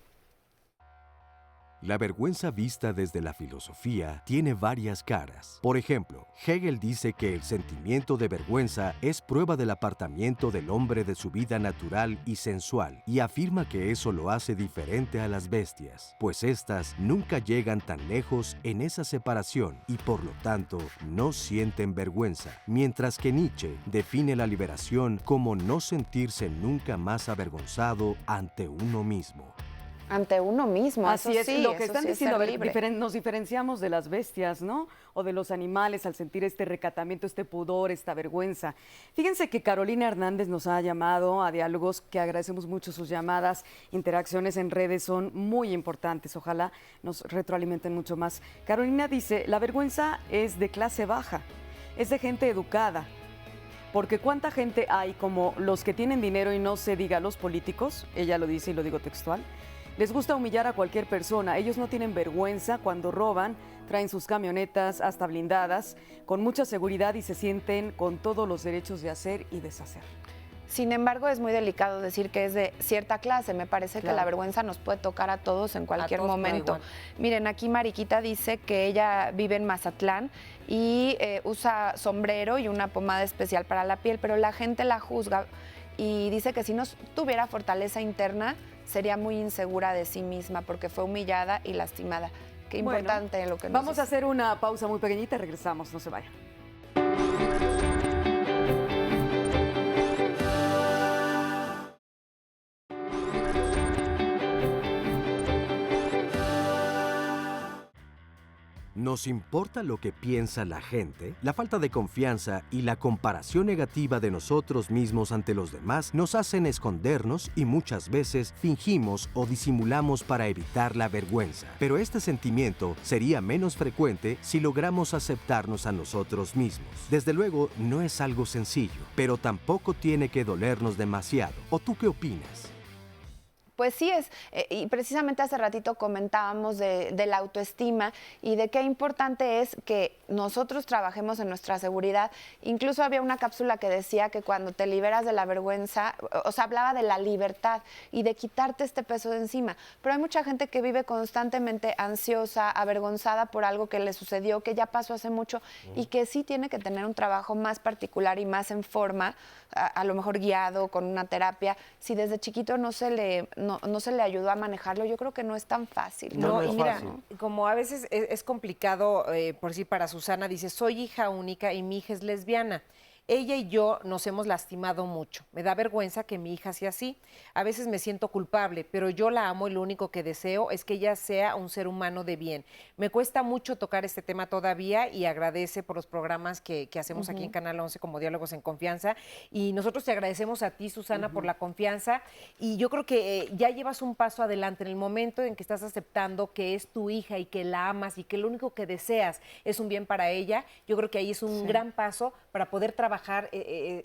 La vergüenza vista desde la filosofía tiene varias caras. Por ejemplo, Hegel dice que el sentimiento de vergüenza es prueba del apartamiento del hombre de su vida natural y sensual, y afirma que eso lo hace diferente a las bestias, pues éstas nunca llegan tan lejos en esa separación y por lo tanto no sienten vergüenza, mientras que Nietzsche define la liberación como no sentirse nunca más avergonzado ante uno mismo. Ante uno mismo, Así eso es, sí, lo que eso están sí es diciendo, a ser ver, libre. nos diferenciamos de las bestias, ¿no? O de los animales al sentir este recatamiento, este pudor, esta vergüenza. Fíjense que Carolina Hernández nos ha llamado a diálogos, que agradecemos mucho sus llamadas, interacciones en redes son muy importantes, ojalá nos retroalimenten mucho más. Carolina dice, la vergüenza es de clase baja, es de gente educada. Porque cuánta gente hay como los que tienen dinero y no se diga los políticos, ella lo dice y lo digo textual, les gusta humillar a cualquier persona. Ellos no tienen vergüenza cuando roban, traen sus camionetas hasta blindadas, con mucha seguridad y se sienten con todos los derechos de hacer y deshacer. Sin embargo, es muy delicado decir que es de cierta clase. Me parece que Claro. la vergüenza nos puede tocar a todos en cualquier todos por momento. igual. Miren, aquí Mariquita dice que ella vive en Mazatlán y usa sombrero y una pomada especial para la piel, pero la gente la juzga y dice que si no tuviera fortaleza interna, sería muy insegura de sí misma porque fue humillada y lastimada. Qué Bueno, importante lo que nos Vamos dice. a hacer una pausa muy pequeñita y regresamos, no se vayan. ¿Nos importa lo que piensa la gente? La falta de confianza y la comparación negativa de nosotros mismos ante los demás nos hacen escondernos y muchas veces fingimos o disimulamos para evitar la vergüenza. Pero este sentimiento sería menos frecuente si logramos aceptarnos a nosotros mismos. Desde luego, no es algo sencillo, pero tampoco tiene que dolernos demasiado. ¿O tú qué opinas? Pues sí es, y precisamente hace ratito comentábamos de la autoestima y de qué importante es que nosotros trabajemos en nuestra seguridad. Incluso había una cápsula que decía que cuando te liberas de la vergüenza, o sea, hablaba de la libertad y de quitarte este peso de encima. Pero hay mucha gente que vive constantemente ansiosa, avergonzada por algo que le sucedió, que ya pasó hace mucho y que sí tiene que tener un trabajo más particular y más en forma, a lo mejor guiado con una terapia. Si desde chiquito no se le ayudó a manejarlo, yo creo que no es tan fácil. No, y mira, como a veces es complicado, por decir, para Susana, dice, soy hija única y mi hija es lesbiana. Ella y yo nos hemos lastimado mucho. Me da vergüenza que mi hija sea así. A veces me siento culpable, pero yo la amo y lo único que deseo es que ella sea un ser humano de bien. Me cuesta mucho tocar este tema todavía y agradece por los programas que hacemos aquí en Canal 11 como Diálogos en Confianza. Y nosotros te agradecemos a ti, Susana, por la confianza. Y yo creo que ya llevas un paso adelante en el momento en que estás aceptando que es tu hija y que la amas y que lo único que deseas es un bien para ella. Yo creo que ahí es un gran paso para poder trabajar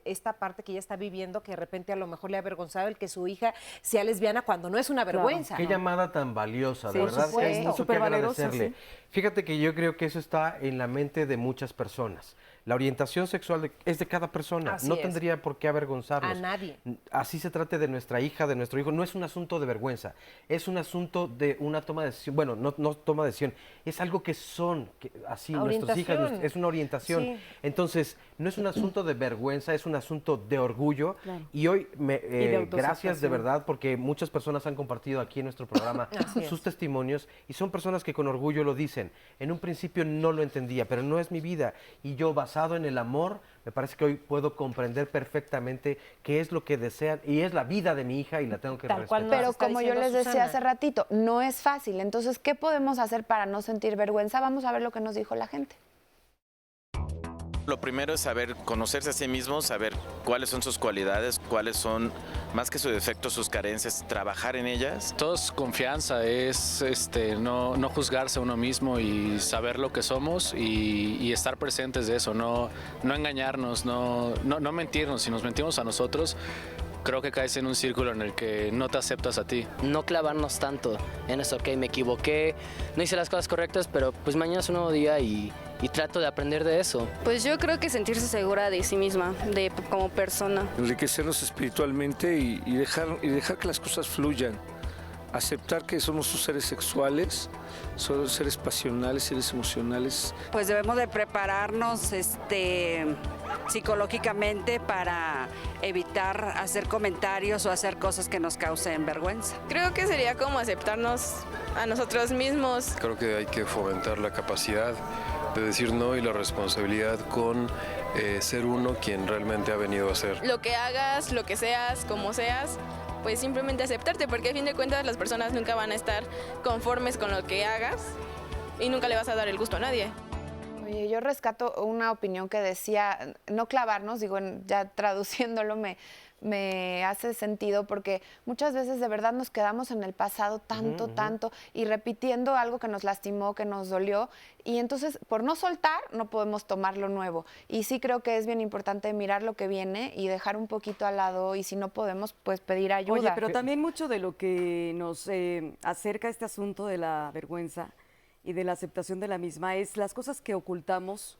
esta parte que ella está viviendo, que de repente a lo mejor le ha avergonzado el que su hija sea lesbiana cuando no es una vergüenza. Qué ¿no? llamada tan valiosa, Sí, de verdad. por Hay supuesto. mucho que agradecerle. Fíjate que yo creo que eso está en la mente de muchas personas. La orientación sexual es de cada persona. Así no es. tendría por qué avergonzarnos. A nadie. Así se trate de nuestra hija, de nuestro hijo. No es un asunto de vergüenza. Es un asunto de una toma de decisión. Bueno, no toma de decisión. Es algo que son, así, nuestras hijas. Es una orientación. Sí. Entonces, no es un asunto de vergüenza, es un asunto de orgullo. Claro. Y hoy, de gracias de verdad, porque muchas personas han compartido aquí en nuestro programa sus testimonios y son personas que con orgullo lo dicen. En un principio no lo entendía, pero no es mi vida. Y yo, basado en el amor, me parece que hoy puedo comprender perfectamente qué es lo que desean y es la vida de mi hija y la tengo que respetar. Pero como yo les decía hace ratito, no es fácil. Entonces, ¿qué podemos hacer para no sentir vergüenza? Vamos a ver lo que nos dijo la gente. Lo primero es saber conocerse a sí mismo, saber cuáles son sus cualidades, cuáles son, más que sus defectos, sus carencias, trabajar en ellas. Todo es confianza, es no juzgarse a uno mismo y saber lo que somos y estar presentes de eso, no engañarnos, no mentirnos. Si nos mentimos a nosotros, creo que caes en un círculo en el que no te aceptas a ti. No clavarnos tanto en eso, ok, me equivoqué, no hice las cosas correctas, pero pues mañana es un nuevo día y trato de aprender de eso. Pues yo creo que sentirse segura de sí misma, como persona. Enriquecernos espiritualmente y dejar que las cosas fluyan. Aceptar que somos seres sexuales, somos seres pasionales, seres emocionales. Pues debemos de prepararnos psicológicamente para evitar hacer comentarios o hacer cosas que nos causen vergüenza. Creo que sería como aceptarnos a nosotros mismos. Creo que hay que fomentar la capacidad de decir no y la responsabilidad con ser uno quien realmente ha venido a ser. Lo que hagas, lo que seas, como seas, pues simplemente aceptarte, porque a fin de cuentas las personas nunca van a estar conformes con lo que hagas y nunca le vas a dar el gusto a nadie. Oye, yo rescato una opinión que decía, no clavarnos, digo, ya traduciéndolo me hace sentido, porque muchas veces de verdad nos quedamos en el pasado tanto y repitiendo algo que nos lastimó, que nos dolió, y entonces por no soltar no podemos tomar lo nuevo. Y sí creo que es bien importante mirar lo que viene y dejar un poquito al lado, y si no podemos, pues pedir ayuda. Oye, pero también mucho de lo que nos acerca a este asunto de la vergüenza y de la aceptación de la misma es las cosas que ocultamos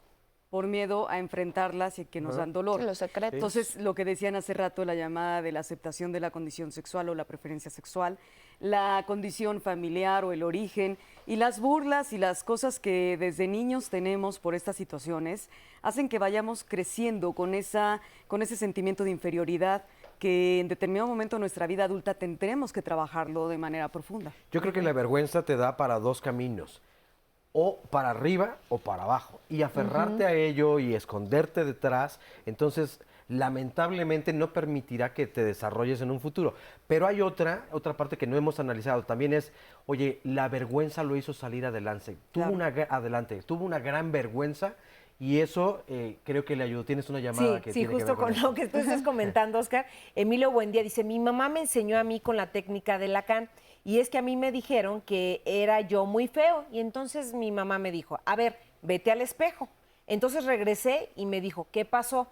por miedo a enfrentarlas y que nos dan dolor. Los secretos. Entonces, lo que decían hace rato, la llamada de la aceptación de la condición sexual o la preferencia sexual, la condición familiar o el origen, y las burlas y las cosas que desde niños tenemos por estas situaciones, hacen que vayamos creciendo con ese sentimiento de inferioridad que en determinado momento de nuestra vida adulta tendremos que trabajarlo de manera profunda. Yo creo que la vergüenza te da para dos caminos. O para arriba o para abajo. Y aferrarte a ello y esconderte detrás, entonces lamentablemente no permitirá que te desarrolles en un futuro. Pero hay otra parte que no hemos analizado. También es, oye, la vergüenza lo hizo salir adelante. Tuvo una gran vergüenza. Y eso creo que le ayudó. Tienes una llamada que tiene que ver justo con eso. lo que tú estás comentando, Oscar. Emilio Buendía dice, mi mamá me enseñó a mí con la técnica de Lacan, y es que a mí me dijeron que era yo muy feo, y entonces mi mamá me dijo, a ver, vete al espejo. Entonces regresé y me dijo, ¿qué pasó?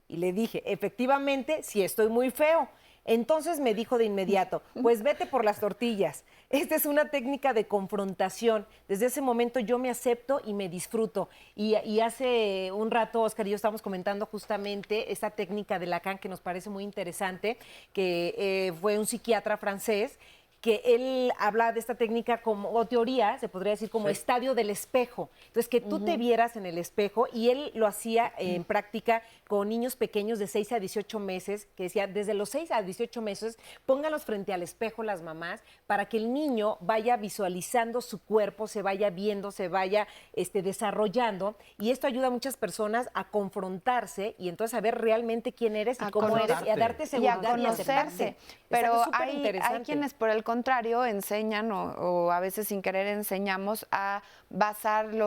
Y le dije, efectivamente, sí estoy muy feo. Entonces me dijo de inmediato, pues vete por las tortillas. Esta es una técnica de confrontación. Desde ese momento yo me acepto y me disfruto. Y hace un rato, Oscar y yo estábamos comentando justamente esta técnica de Lacan que nos parece muy interesante, que fue un psiquiatra francés, que él habla de esta técnica como, o teoría, se podría decir, como estadio del espejo. Entonces, que tú te vieras en el espejo, y él lo hacía en práctica con niños pequeños de 6 a 18 meses, que decía, desde los 6 a 18 meses, pónganlos frente al espejo las mamás, para que el niño vaya visualizando su cuerpo, se vaya viendo, se vaya desarrollando, y esto ayuda a muchas personas a confrontarse, y entonces a ver realmente quién eres y cómo eres, y a darte seguridad y a conocerse. Pero hay quienes, por el contrario, enseñan o a veces sin querer enseñamos a basar en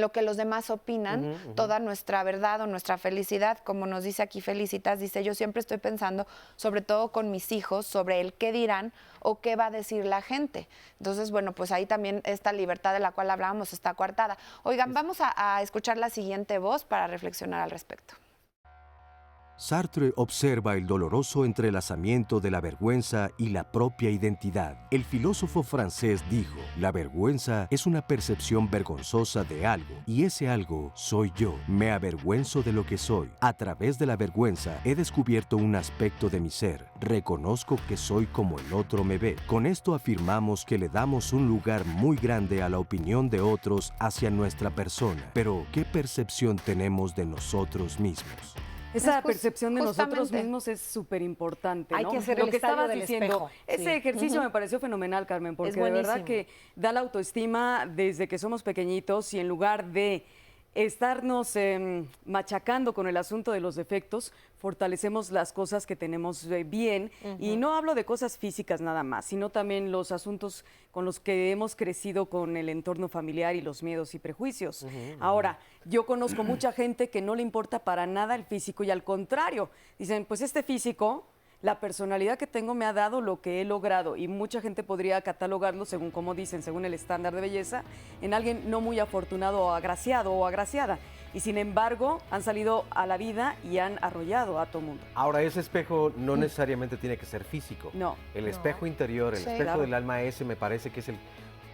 lo que los demás opinan, toda nuestra verdad o nuestra felicidad. Como nos dice aquí Felicitas, dice, yo siempre estoy pensando, sobre todo con mis hijos, sobre el qué dirán o qué va a decir la gente. Entonces, bueno, pues ahí también esta libertad de la cual hablábamos está coartada. Oigan, vamos a escuchar la siguiente voz para reflexionar al respecto. Sartre observa el doloroso entrelazamiento de la vergüenza y la propia identidad. El filósofo francés dijo, la vergüenza es una percepción vergonzosa de algo, y ese algo soy yo. Me avergüenzo de lo que soy. A través de la vergüenza he descubierto un aspecto de mi ser. Reconozco que soy como el otro me ve. Con esto afirmamos que le damos un lugar muy grande a la opinión de otros hacia nuestra persona. Pero, ¿qué percepción tenemos de nosotros mismos? Esa percepción de nosotros mismos es súper importante, ¿no? Hay que hacer lo el que estadio estabas del diciendo. espejo. Ese ejercicio me pareció fenomenal, Carmen, porque de verdad que da la autoestima desde que somos pequeñitos, y en lugar de estarnos machacando con el asunto de los defectos, fortalecemos las cosas que tenemos bien. Y no hablo de cosas físicas nada más, sino también los asuntos con los que hemos crecido con el entorno familiar y los miedos y prejuicios. Ahora, yo conozco mucha gente que no le importa para nada el físico, y al contrario, dicen, pues este físico, la personalidad que tengo me ha dado lo que he logrado, y mucha gente podría catalogarlo, según como dicen, según el estándar de belleza, en alguien no muy afortunado o agraciado o agraciada. Y sin embargo, han salido a la vida y han arrollado a todo mundo. Ahora, ese espejo no necesariamente tiene que ser físico. No. El espejo interior, el espejo del alma, ese me parece que es el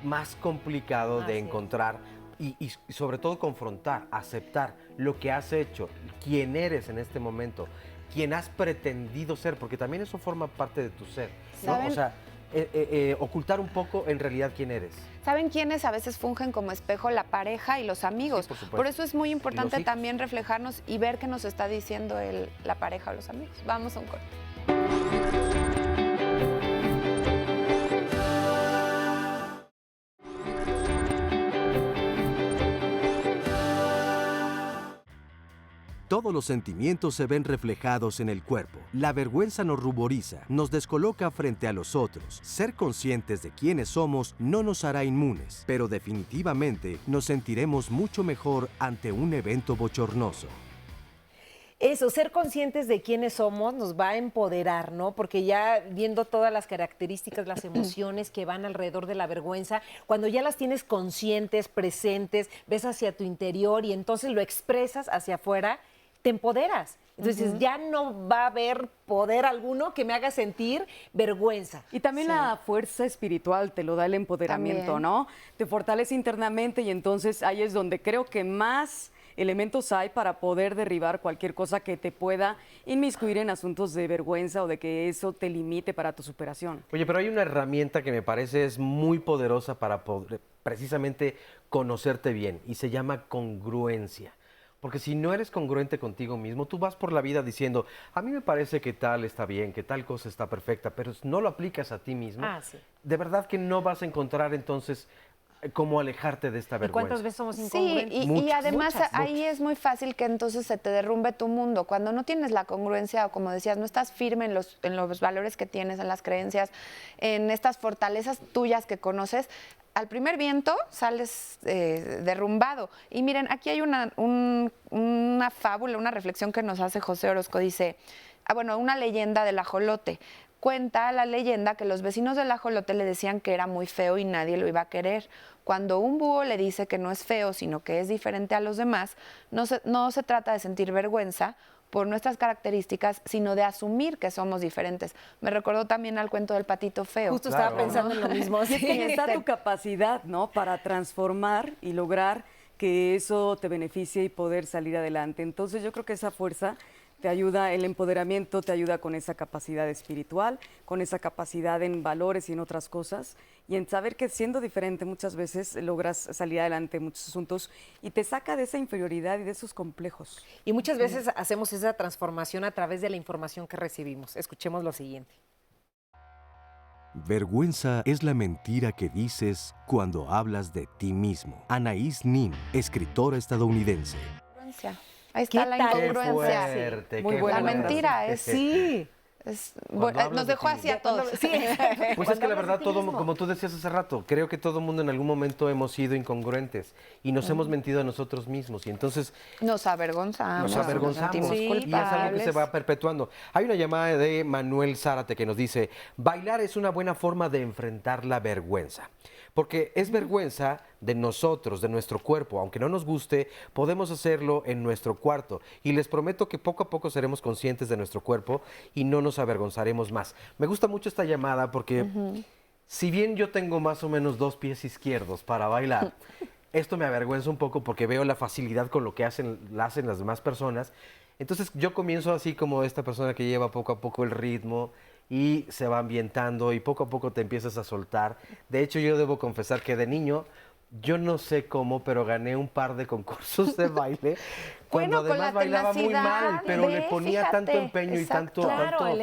más complicado de encontrar y sobre todo confrontar, aceptar lo que has hecho, quién eres en este momento, quién has pretendido ser, porque también eso forma parte de tu ser, ¿no? O sea, ocultar un poco en realidad quién eres. ¿Saben quiénes a veces fungen como espejo? La pareja y los amigos. Sí, por eso es muy importante también reflejarnos y ver qué nos está diciendo la pareja o los amigos. Vamos a un corte. Todos los sentimientos se ven reflejados en el cuerpo. La vergüenza nos ruboriza, nos descoloca frente a los otros. Ser conscientes de quiénes somos no nos hará inmunes, pero definitivamente nos sentiremos mucho mejor ante un evento bochornoso. Eso, ser conscientes de quiénes somos nos va a empoderar, ¿no? Porque ya viendo todas las características, las emociones que van alrededor de la vergüenza, cuando ya las tienes conscientes, presentes, ves hacia tu interior y entonces lo expresas hacia afuera, te empoderas. Entonces ya no va a haber poder alguno que me haga sentir vergüenza. Y también la fuerza espiritual te lo da el empoderamiento, ¿no? Te fortalece internamente, y entonces ahí es donde creo que más elementos hay para poder derribar cualquier cosa que te pueda inmiscuir en asuntos de vergüenza o de que eso te limite para tu superación. Oye, pero hay una herramienta que me parece es muy poderosa para poder precisamente conocerte bien, y se llama congruencia. Porque si no eres congruente contigo mismo, tú vas por la vida diciendo, a mí me parece que tal está bien, que tal cosa está perfecta, pero no lo aplicas a ti mismo, de verdad que no vas a encontrar entonces cómo alejarte de esta vergüenza. ¿Y cuántas veces somos incongruentes? Sí, y además ahí es muy fácil que entonces se te derrumbe tu mundo. Cuando no tienes la congruencia, o como decías, no estás firme en los valores que tienes, en las creencias, en estas fortalezas tuyas que conoces, al primer viento sales derrumbado. Y miren, aquí hay una fábula, una reflexión que nos hace José Orozco. Dice, una leyenda del ajolote. Cuenta la leyenda que los vecinos del ajolote le decían que era muy feo y nadie lo iba a querer. Cuando un búho le dice que no es feo, sino que es diferente a los demás, no se trata de sentir vergüenza, por nuestras características, sino de asumir que somos diferentes. Me recordó también al cuento del patito feo. Justo estaba pensando en lo mismo. Y es que está tu capacidad, ¿no? Para transformar y lograr que eso te beneficie y poder salir adelante. Entonces yo creo que esa fuerza te ayuda, el empoderamiento te ayuda con esa capacidad espiritual, con esa capacidad en valores y en otras cosas, y en saber que siendo diferente muchas veces logras salir adelante en muchos asuntos y te saca de esa inferioridad y de esos complejos. Y muchas veces hacemos esa transformación a través de la información que recibimos. Escuchemos lo siguiente. Vergüenza es la mentira que dices cuando hablas de ti mismo. Anaïs Nin, escritora estadounidense. Ahí está la incongruencia. Qué fuerte, Muy qué buena. La fuerte. mentira es... Sí. Nos dejó así a todos. Sí. Pues es que la verdad, todo, como tú decías hace rato, creo que todo mundo en algún momento hemos sido incongruentes y nos hemos mentido a nosotros mismos y entonces nos avergonzamos. Nos sentimos culpables. Y es algo que se va perpetuando. Hay una llamada de Manuel Zárate que nos dice, bailar es una buena forma de enfrentar la vergüenza. Porque es vergüenza de nosotros, de nuestro cuerpo. Aunque no nos guste, podemos hacerlo en nuestro cuarto. Y les prometo que poco a poco seremos conscientes de nuestro cuerpo y no nos avergonzaremos más. Me gusta mucho esta llamada porque si bien yo tengo más o menos 2 pies izquierdos para bailar, esto me avergüenza un poco porque veo la facilidad con lo que hacen las demás personas. Entonces yo comienzo así como esta persona que lleva poco a poco el ritmo y se va ambientando y poco a poco te empiezas a soltar. De hecho, yo debo confesar que de niño, yo no sé cómo, pero gané un par de concursos de baile, cuando además bailaba muy mal, pero le ponía tanto empeño y tanto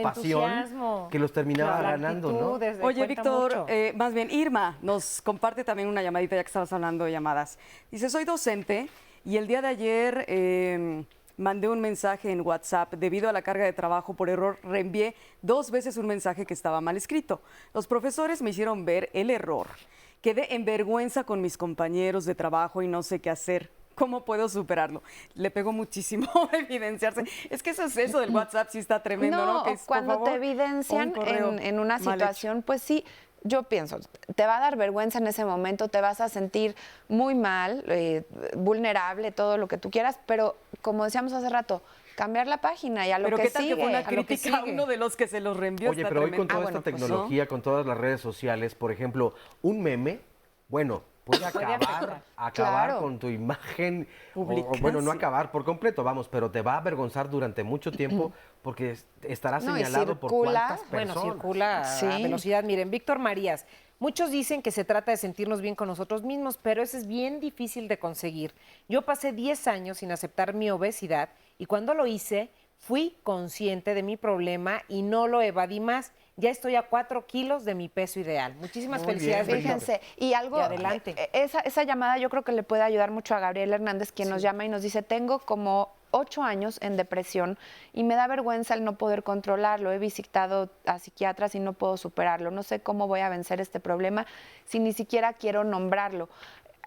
pasión que los terminaba ganando, ¿no? Oye, Víctor, más bien Irma nos comparte también una llamadita, ya que estabas hablando de llamadas. Dice, soy docente y el día de ayer... mandé un mensaje en WhatsApp. Debido a la carga de trabajo, por error, reenvié 2 veces un mensaje que estaba mal escrito. Los profesores me hicieron ver el error. Quedé en vergüenza con mis compañeros de trabajo y no sé qué hacer. ¿Cómo puedo superarlo? Le pegó muchísimo evidenciarse. Es que eso del WhatsApp sí está tremendo, ¿no? Que es, cuando te evidencian en una situación, pues sí, yo pienso, te va a dar vergüenza en ese momento, te vas a sentir muy mal, vulnerable, todo lo que tú quieras, pero como decíamos hace rato, cambiar la página y a lo que sigue. Pero ¿qué tal que fue una crítica a uno de los que se los reenvió? Oye, pero hoy con toda esta tecnología, con todas las redes sociales, por ejemplo, un meme, bueno, puede acabar con tu imagen, o, bueno, no acabar por completo, vamos, pero te va a avergonzar durante mucho tiempo porque estará señalado por cuántas personas. Bueno, circula a velocidad. Miren, Víctor Marías, muchos dicen que se trata de sentirnos bien con nosotros mismos, pero eso es bien difícil de conseguir. Yo pasé 10 años sin aceptar mi obesidad y cuando lo hice, fui consciente de mi problema y no lo evadí más. Ya estoy a 4 kilos de mi peso ideal. Muchísimas felicidades. Fíjense, y algo, adelante. Esa llamada yo creo que le puede ayudar mucho a Gabriel Hernández, quien nos llama y nos dice, tengo como 8 años en depresión y me da vergüenza el no poder controlarlo. He visitado a psiquiatras y no puedo superarlo. No sé cómo voy a vencer este problema si ni siquiera quiero nombrarlo.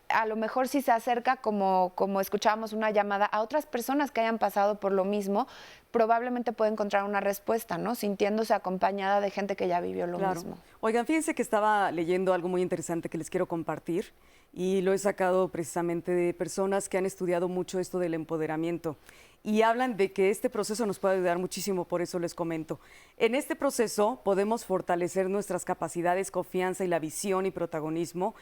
A lo mejor si se acerca, como escuchábamos una llamada, a otras personas que hayan pasado por lo mismo, probablemente puede encontrar una respuesta, ¿no? Sintiéndose acompañada de gente que ya vivió lo mismo. Oigan, fíjense que estaba leyendo algo muy interesante que les quiero compartir y lo he sacado precisamente de personas que han estudiado mucho esto del empoderamiento y hablan de que este proceso nos puede ayudar muchísimo, por eso les comento. En este proceso podemos fortalecer nuestras capacidades, confianza y la visión y protagonismo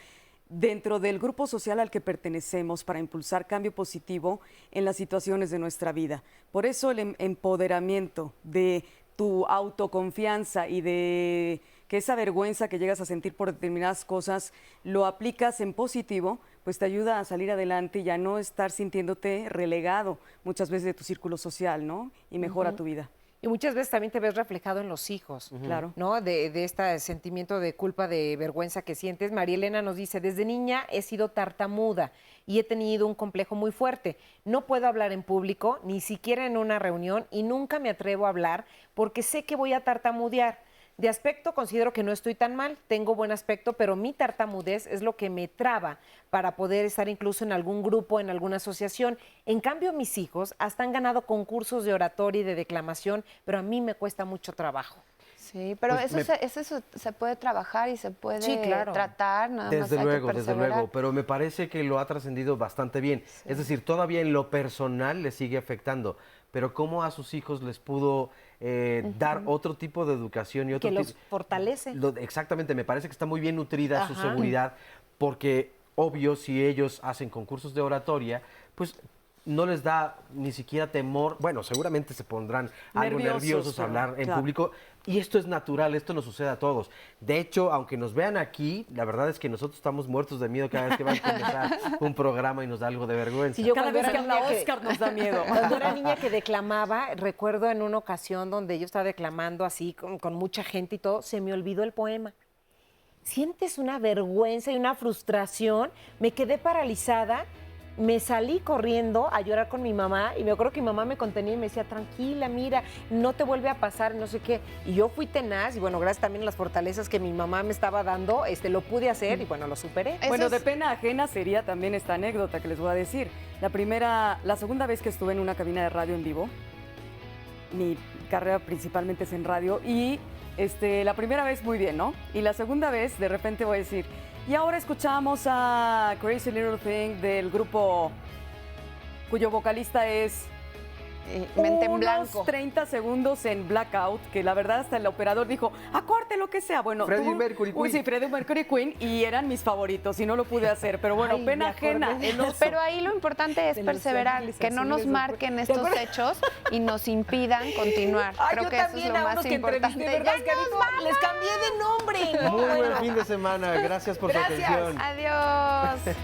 dentro del grupo social al que pertenecemos para impulsar cambio positivo en las situaciones de nuestra vida. Por eso el empoderamiento de tu autoconfianza y de que esa vergüenza que llegas a sentir por determinadas cosas lo aplicas en positivo, pues te ayuda a salir adelante y a no estar sintiéndote relegado muchas veces de tu círculo social, ¿no? Y mejora tu vida. Y muchas veces también te ves reflejado en los hijos, claro, ¿no? De este sentimiento de culpa, de vergüenza que sientes. María Elena nos dice, desde niña he sido tartamuda y he tenido un complejo muy fuerte. No puedo hablar en público, ni siquiera en una reunión, y nunca me atrevo a hablar porque sé que voy a tartamudear. De aspecto considero que no estoy tan mal, tengo buen aspecto, pero mi tartamudez es lo que me traba para poder estar incluso en algún grupo, en alguna asociación. En cambio, mis hijos hasta han ganado concursos de oratoria y de declamación, pero a mí me cuesta mucho trabajo. Sí, pero Pues eso se puede trabajar y se puede Sí, claro. tratar, nada más Desde hay luego, que desde perseverar. luego, pero me parece que lo ha trascendido bastante bien. Es decir, todavía en lo personal le sigue afectando, pero cómo a sus hijos les pudo dar otro tipo de educación y otro Que tipo... los fortalece. Exactamente, me parece que está muy bien nutrida su Ajá. seguridad, porque obvio, si ellos hacen concursos de oratoria, pues no les da ni siquiera temor. Bueno, seguramente se pondrán algo nerviosos a hablar en público. Y esto es natural, esto nos sucede a todos. De hecho, aunque nos vean aquí, la verdad es que nosotros estamos muertos de miedo cada vez que va a comenzar un programa y nos da algo de vergüenza. Sí, yo Cada cuando vez era que habla niña Oscar nos da miedo. Cuando era niña que declamaba, recuerdo en una ocasión donde yo estaba declamando así con mucha gente y todo, se me olvidó el poema. Sientes una vergüenza y una frustración. Me quedé paralizada. Me salí corriendo a llorar con mi mamá y me acuerdo que mi mamá me contenía y me decía, tranquila, mira, no te vuelve a pasar, no sé qué. Y yo fui tenaz y bueno, gracias también a las fortalezas que mi mamá me estaba dando, lo pude hacer y bueno, lo superé. Bueno, de pena ajena sería también esta anécdota que les voy a decir. La segunda vez que estuve en una cabina de radio en vivo, mi carrera principalmente es en radio y la primera vez muy bien, ¿no? Y la segunda vez de repente voy a decir, y ahora escuchamos a Crazy Little Thing del grupo cuyo vocalista es Mente en unos Blanco. 30 segundos en blackout, que la verdad hasta el operador dijo, acorte lo que sea. Bueno, Freddie Mercury Queen. Sí, Freddie Mercury Queen y eran mis favoritos y no lo pude hacer, pero bueno, Ay, pena me acordé ajena. de el oso. Pero ahí lo importante es De Los perseverar, Ángeles que no Azules, nos ¿no? marquen ¿Te estos acuerdas? hechos y nos impidan continuar. Ay, Creo yo que eso es también lo a más unos que importante. entrevisté, ¿verdad? ¡Ya Que nos dijo, vamos! les cambié de nombre. No, Muy buen bueno. fin de semana. Gracias por Gracias. su atención. Adiós.